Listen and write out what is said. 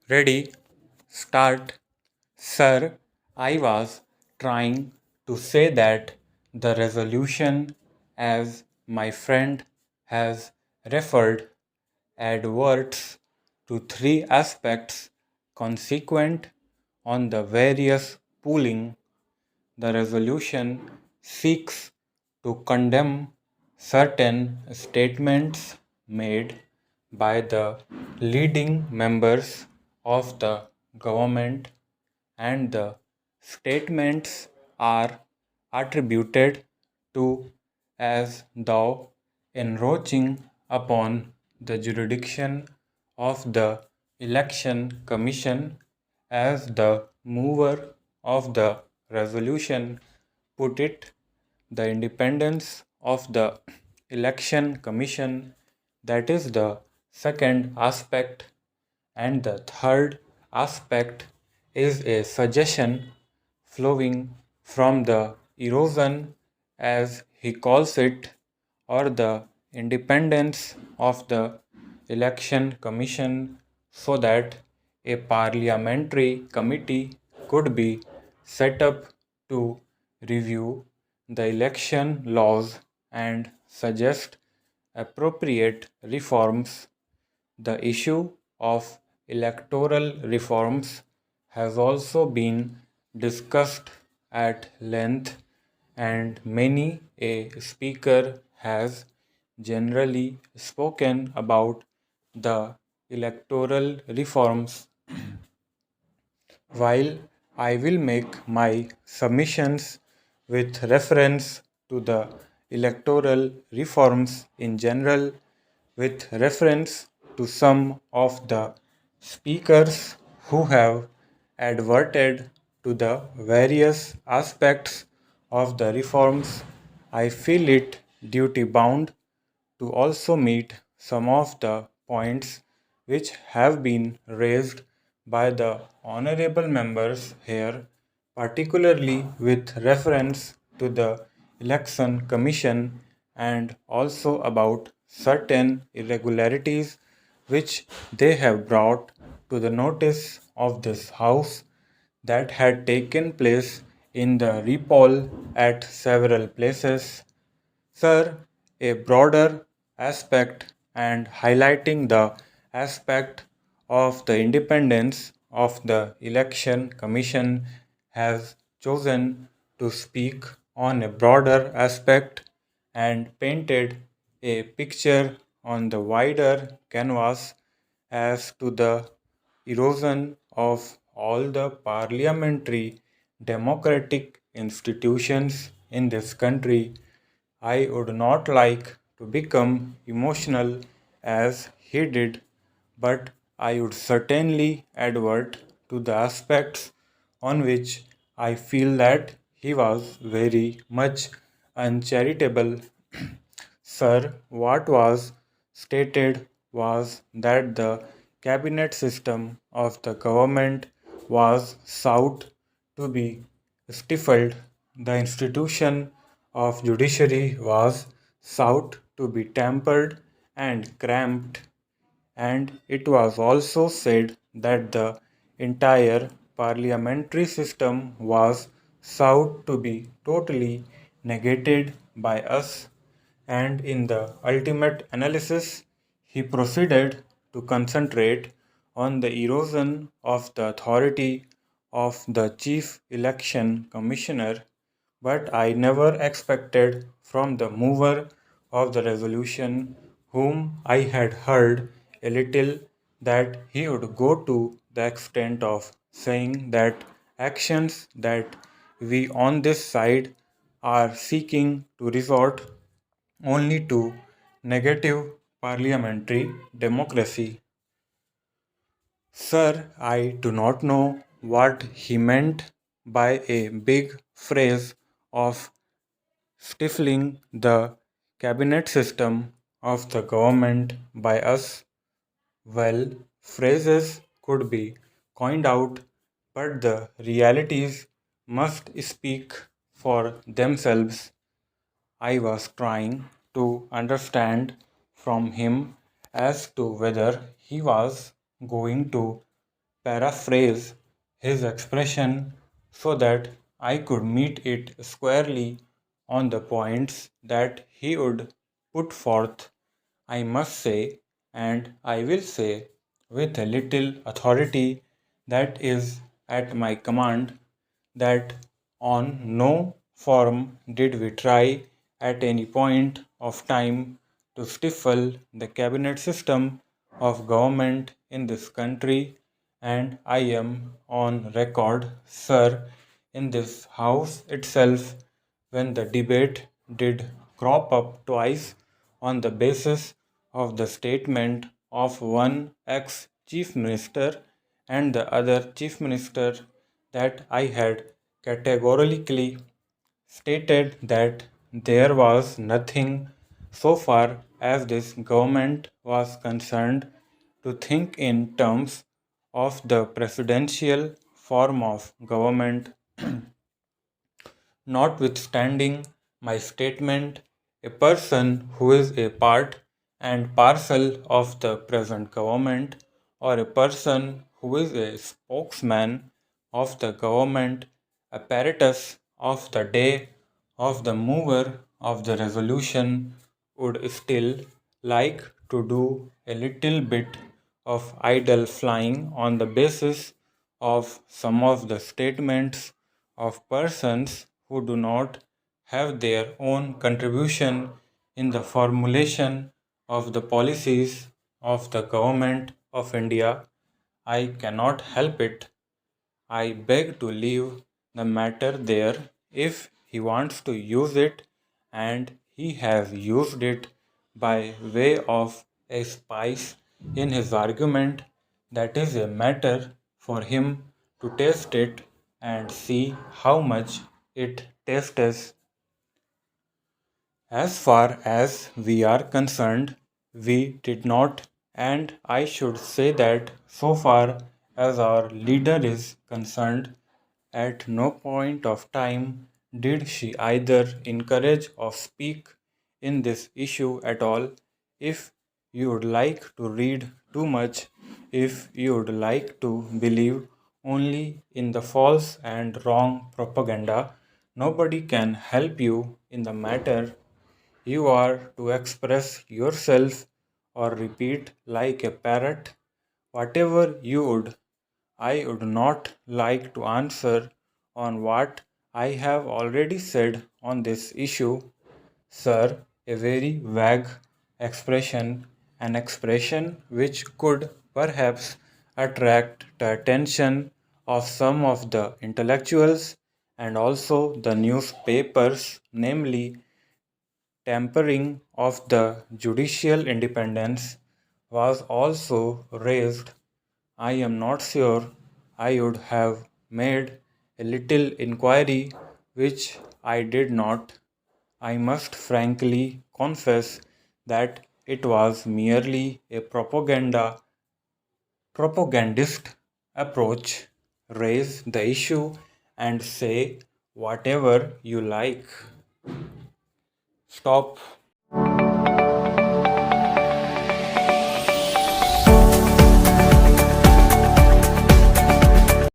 Ready? Start. Sir, I was trying to say that the resolution, as my friend has referred, adverts to three aspects consequent on the various pooling. The resolution seeks to condemn certain statements made by the leading members of the government, and the statements are attributed to as though encroaching upon the jurisdiction of the Election Commission. As the mover of the resolution put it, the independence of the Election Commission, that is the second aspect, and the third aspect is a suggestion flowing from the erosion, as he calls it, or the independence of the Election Commission, so that a parliamentary committee could be set up to review the election laws and suggest appropriate reforms. The issue of electoral reforms has also been discussed at length, and many a speaker has generally spoken about the electoral reforms. While I will make my submissions with reference to the electoral reforms in general, with reference to some of the speakers who have adverted to the various aspects of the reforms, I feel it duty bound to also meet some of the points which have been raised by the honorable members here, particularly with reference to the Election Commission, and also about certain irregularities which they have brought to the notice of this House that had taken place in the repoll at several places. Sir, a broader aspect and highlighting the aspect of the independence of the Election Commission has chosen to speak on a broader aspect and painted a picture on the wider canvas as to the erosion of all the parliamentary democratic institutions in this country. I would not like to become emotional as he did, but I would certainly advert to the aspects on which I feel that he was very much uncharitable. Sir, what was stated was that the cabinet system of the government was sought to be stifled. The institution of judiciary was sought to be tampered and cramped, and it was also said that the entire parliamentary system was sought to be totally negated by us, and in the ultimate analysis, he proceeded to concentrate on the erosion of the authority of the Chief Election Commissioner. But I never expected from the mover of the resolution, whom I had heard a little, that he would go to the extent of saying that actions that we on this side are seeking to resort only to negative parliamentary democracy. Sir, I do not know what he meant by a big phrase of stifling the cabinet system of the government by us. Well, phrases could be coined out, but the realities must speak for themselves. I was trying to understand from him as to whether he was going to paraphrase his expression so that I could meet it squarely on the points that he would put forth. I must say, and I will say with a little authority that is at my command, that on no form did we try at any point of time to stifle the cabinet system of government in this country, and I am on record, sir, in this house itself, when the debate did crop up twice on the basis of the statement of one ex chief minister and the other chief minister, that I had categorically stated that there was nothing, so far as this government was concerned, to think in terms of the presidential form of government. Notwithstanding my statement, a person who is a part and parcel of the present government, or a person who is a spokesman of the government apparatus of the day, of the mover of the resolution, would still like to do a little bit of idle flying on the basis of some of the statements of persons who do not have their own contribution in the formulation of the policies of the government of India. I cannot help it. I beg to leave the matter there. If he wants to use it, and he has used it by way of a spice in his argument, that is a matter for him to taste it and see how much it tastes. As far as we are concerned, we did not, and I should say that so far as our leader is concerned, at no point of time did she either encourage or speak in this issue at all. If you would like to read too much, if you would like to believe only in the false and wrong propaganda, nobody can help you in the matter. You are to express yourself or repeat like a parrot whatever you would. I would not like to answer on what I have already said on this issue, sir. A very vague expression, an expression which could perhaps attract the attention of some of the intellectuals and also the newspapers, namely tampering of the judicial independence, was also raised. I am not sure I would have made a little inquiry, which I did not. I must frankly confess that it was merely a propagandist approach. Raise the issue and say whatever you like. Stop